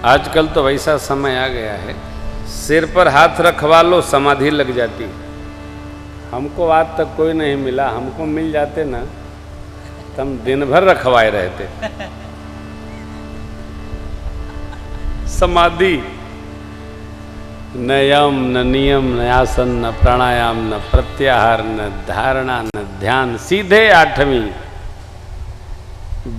आजकल तो वैसा समय आ गया है, सिर पर हाथ रखवा लो समाधि लग जाती। हमको आज तक कोई नहीं मिला, हमको मिल जाते ना तो हम दिन भर रखवाए रहते। समाधि न यम न नियम न आसन न प्राणायाम न प्रत्याहार न धारणा न ध्यान, सीधे 8वीं।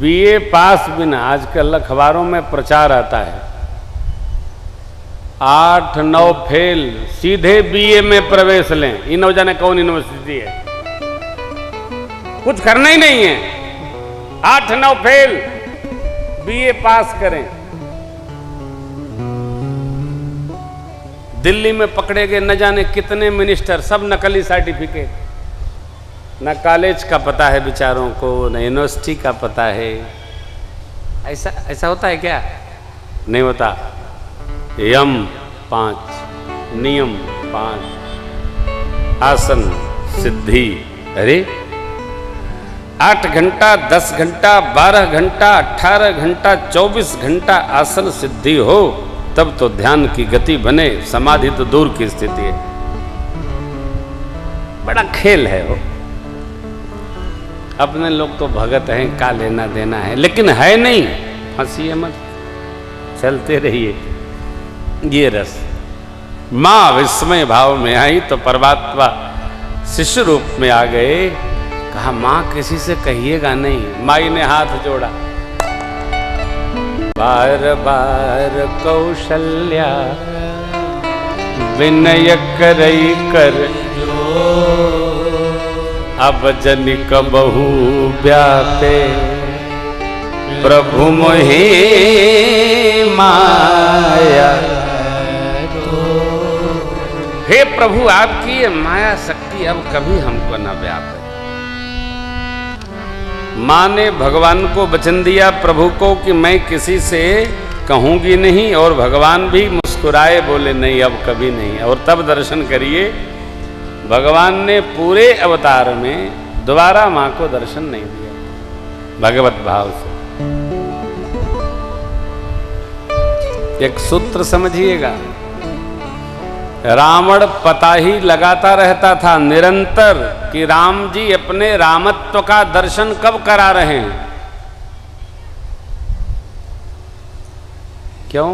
बीए पास बिना, आजकल अखबारों में प्रचार आता है 8-9 फेल सीधे बीए में प्रवेश लें। ये न जाने कौन यूनिवर्सिटी है, कुछ करना ही नहीं है, 8-9 फेल बीए पास करें। दिल्ली में पकड़े गए न जाने कितने मिनिस्टर, सब नकली सर्टिफिकेट, न कॉलेज का पता है बेचारों को, न यूनिवर्सिटी का पता है। ऐसा होता है क्या? नहीं होता। यम 5, नियम 5, आसन सिद्धि। अरे 8 घंटा, 10 घंटा, 12 घंटा, 18 घंटा, 24 घंटा आसन सिद्धि हो तब तो ध्यान की गति बने। समाधि तो दूर की स्थिति है, बड़ा खेल है वो। अपने लोग तो भगत हैं, का लेना देना है, लेकिन है नहीं। फंसिए मत, चलते रहिए। ये रस माँ विस्मय भाव में आई तो परमात्मा शिष्य रूप में आ गए। कहा माँ किसी से कहिएगा नहीं। माई ने हाथ जोड़ा, बार बार कौशल्या विनय करई कर जो, अब जनिक बहु व्यापे प्रभु मोहि माया। हे प्रभु आपकी ये माया शक्ति अब कभी हमको न व्यापे। माँ ने भगवान को वचन दिया, प्रभु को, कि मैं किसी से कहूंगी नहीं, और भगवान भी मुस्कुराए, बोले नहीं अब कभी नहीं। और तब दर्शन करिए, भगवान ने पूरे अवतार में दोबारा माँ को दर्शन नहीं दिया भगवत भाव से। एक सूत्र समझिएगा, रावण पता ही लगाता रहता था निरंतर कि राम जी अपने रामत्व का दर्शन कब करा रहे हैं। क्यों?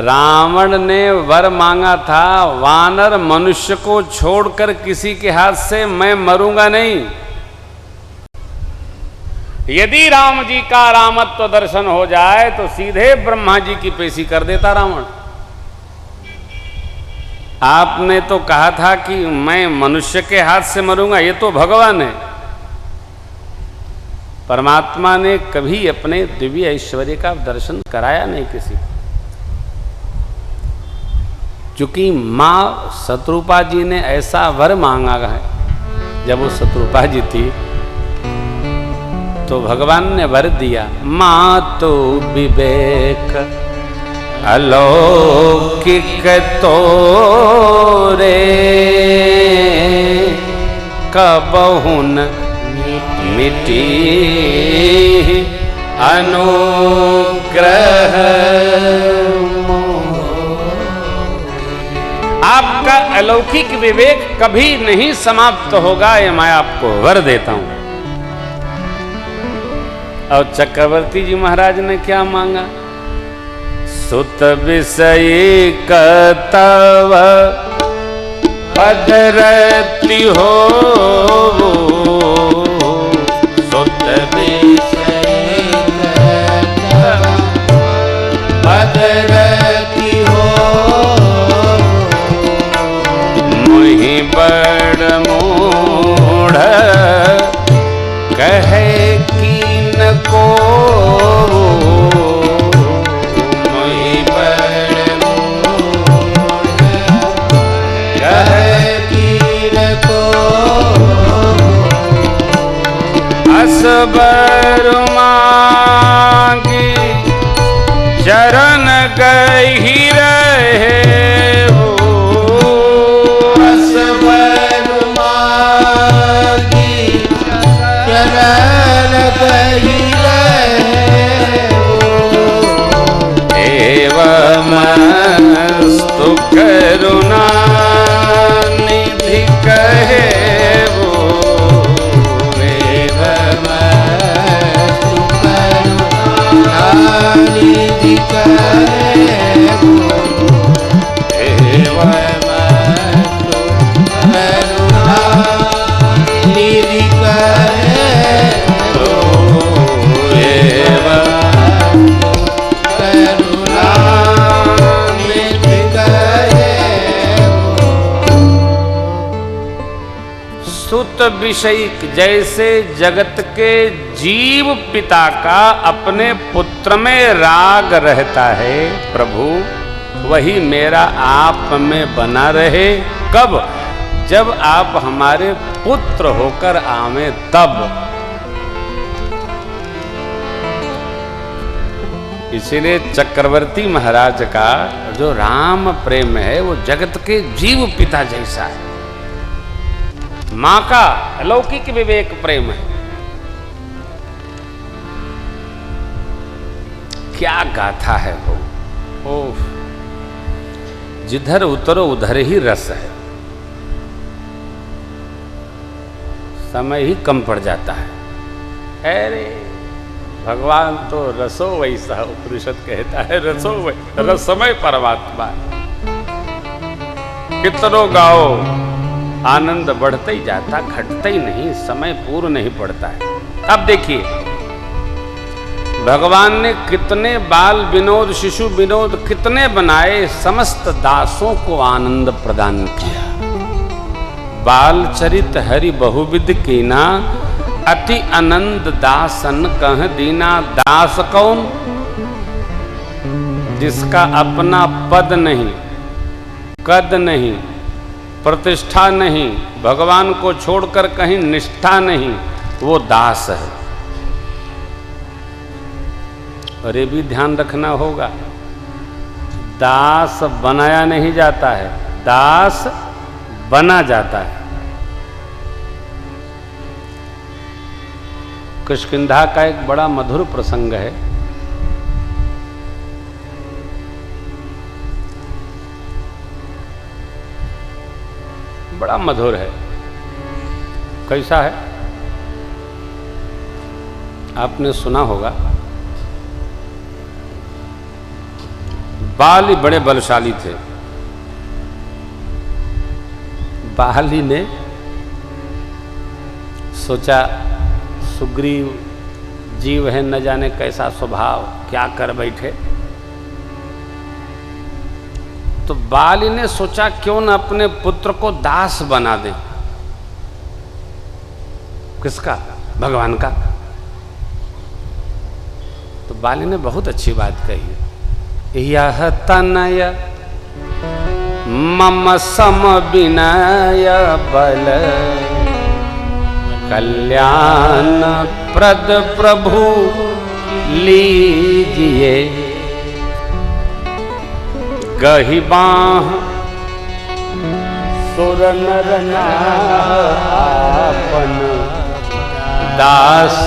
रावण ने वर मांगा था, वानर मनुष्य को छोड़कर किसी के हाथ से मैं मरूंगा नहीं। यदि राम जी का रामत्व दर्शन हो जाए तो सीधे ब्रह्मा जी की पेशी कर देता रावण। आपने तो कहा था कि मैं मनुष्य के हाथ से मरूंगा, ये तो भगवान है। परमात्मा ने कभी अपने दिव्य ऐश्वर्य का दर्शन कराया नहीं किसी को। क्योंकि माँ शत्रुपा जी ने ऐसा वर मांगा है, जब वो शत्रुपा जी थी तो भगवान ने वर दिया, माँ तो विवेक अलौकिक तोरे कबहुन मिटी अनुग्रह। आपका अलौकिक विवेक कभी नहीं समाप्त होगा, ये मैं आपको वर देता हूं। और चक्रवर्ती जी महाराज ने क्या मांगा? सुत विषयी कतव पदरति हो, सुत विषयी कतव पदरति हो, मुहि बड़ मूढ़ कहे कीन को, बर मांगी चरण गही रहे हो, असबर मांगी चरण गही रहे हो, पुत्र विषयिक, जैसे जगत के जीव पिता का अपने पुत्र में राग रहता है प्रभु, वही मेरा आप में बना रहे। कब? जब आप हमारे पुत्र होकर आवे तब। इसीलिए चक्रवर्ती महाराज का जो राम प्रेम है वो जगत के जीव पिता जैसा है। मां का अलौकिक विवेक प्रेम है। क्या गाथा है वो! ओह, जिधर उतरो उधर ही रस है। समय ही कम पड़ जाता है। अरे भगवान तो रसो वैसा, उपनिषद कहता है रसो वैसा, रसमय परमात्मा। कितनों गाओ आनंद बढ़ता ही जाता, घटता ही नहीं, समय पूर्ण नहीं पड़ता है। अब देखिए भगवान ने कितने बाल विनोद, शिशु विनोद कितने बनाए, समस्त दासों को आनंद प्रदान किया। बाल चरित हरि बहुविध कीना, अति आनंद दासन कह दीना। दास कौन? जिसका अपना पद नहीं, कद नहीं, प्रतिष्ठा नहीं, भगवान को छोड़कर कहीं निष्ठा नहीं, वो दास है। और ये भी ध्यान रखना होगा, दास बनाया नहीं जाता है, दास बना जाता है। किष्किंधा का एक बड़ा मधुर प्रसंग है। बड़ा मधुर है। कैसा है? आपने सुना होगा, बाली बड़े बलशाली थे। बाली ने सोचा सुग्रीव जीव है, न जाने कैसा स्वभाव, क्या कर बैठे। तो बाली ने सोचा क्यों न अपने पुत्र को दास बना दे। किसका? भगवान का। तो बाली ने बहुत अच्छी बात कही, यह तनय मम सम विनय बल, कल्याण प्रद प्रभु लीजिए। गहि बाह सुर नर आपन, दास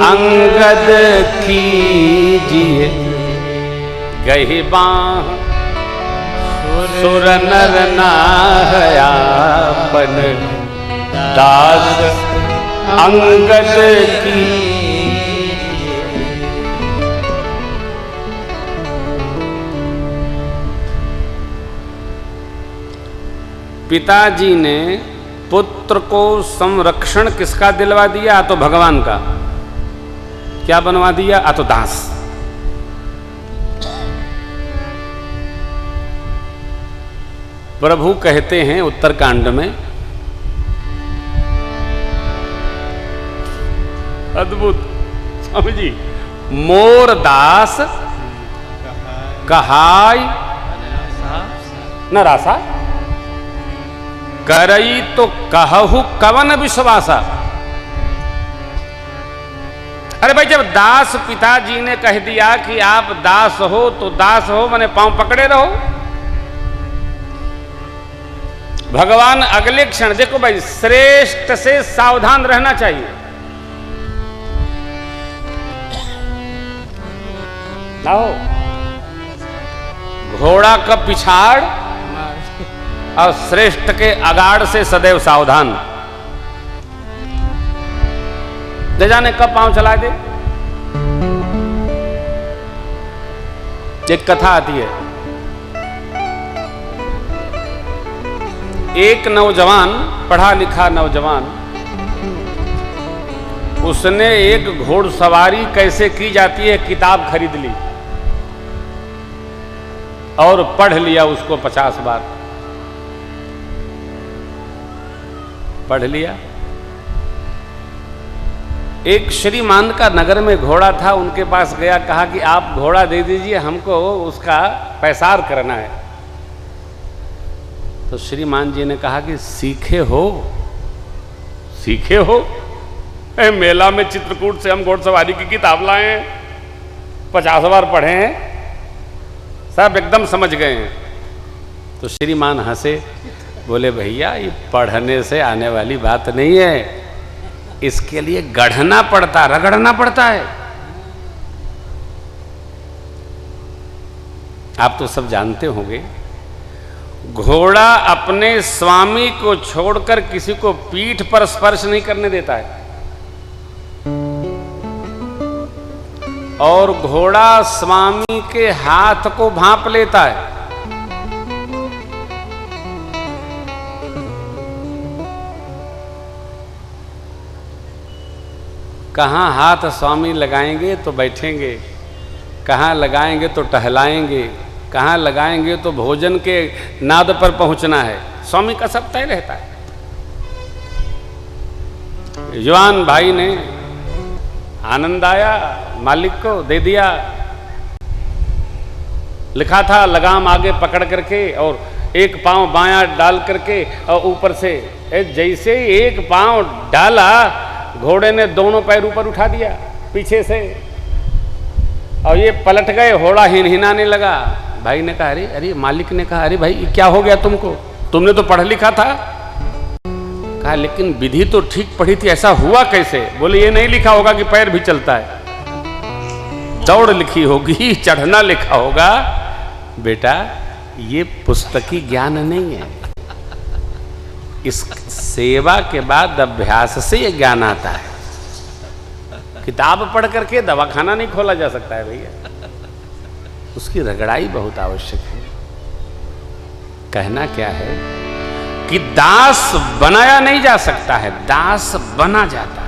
अंगद कीजिए। गहि बाह सुर नर आपन, दास अंगद की। पिताजी ने पुत्र को संरक्षण किसका दिलवा दिया? तो भगवान का। क्या बनवा दिया? तो दास। प्रभु कहते हैं उत्तरकांड में, अद्भुत समझी, मोर दास कहाय न रासा, करई तो कहु कवन विश्वासा। अरे भाई, जब दास पिताजी ने कह दिया कि आप दास हो तो दास हो, माने पांव पकड़े रहो। भगवान अगले क्षण, देखो भाई, श्रेष्ठ से सावधान रहना चाहिए ना हो। घोड़ा का पिछाड़ और श्रेष्ठ के अगाड़ से सदैव सावधान। न जाने कब पांव चला दे। एक कथा आती है, एक नौजवान, पढ़ा लिखा नौजवान, उसने एक घोड़सवारी कैसे की जाती है किताब खरीद ली और पढ़ लिया उसको 50 बार। पढ़ लिया। एक श्रीमान का नगर में घोड़ा था, उनके पास गया, कहा कि आप घोड़ा दे दीजिए, हमको उसका पैसार करना है। तो श्रीमान जी ने कहा कि सीखे हो? सीखे हो? मेला में चित्रकूट से हम घोड़सवारी की किताब लाए हैं, 50 बार पढ़े हैं, सब एकदम समझ गए हैं। तो श्रीमान हंसे, बोले भैया ये पढ़ने से आने वाली बात नहीं है, इसके लिए गढ़ना पड़ता, रगड़ना पड़ता है। आप तो सब जानते होंगे, घोड़ा अपने स्वामी को छोड़कर किसी को पीठ पर स्पर्श नहीं करने देता है, और घोड़ा स्वामी के हाथ को भांप लेता है। कहाँ हाथ स्वामी लगाएंगे तो बैठेंगे, कहाँ लगाएंगे तो टहलाएंगे, कहाँ लगाएंगे तो भोजन के नाद पर पहुंचना है, स्वामी का सब तय रहता है। जवान भाई ने आनंद आया, मालिक को दे दिया, लिखा था लगाम आगे पकड़ करके और एक पांव बायां डाल करके और ऊपर से, जैसे एक पांव डाला घोड़े ने दोनों पैर ऊपर उठा दिया पीछे से, और ये पलट गए, घोड़ा हिनहिनाने लगा। भाई ने कहा अरे अरे, मालिक ने कहा अरे भाई क्या हो गया तुमको, तुमने तो पढ़ लिखा था। कहा लेकिन विधि तो ठीक पढ़ी थी, ऐसा हुआ कैसे? बोले ये नहीं लिखा होगा कि पैर भी चलता है, दौड़ लिखी होगी, चढ़ना लिखा होगा। बेटा ये पुस्तकी ज्ञान नहीं है, इस सेवा के बाद अभ्यास से ये ज्ञान आता है। किताब पढ़ करके दवाखाना नहीं खोला जा सकता है भैया, उसकी रगड़ाई बहुत आवश्यक है। कहना क्या है कि दास बनाया नहीं जा सकता है, दास बना जाता है।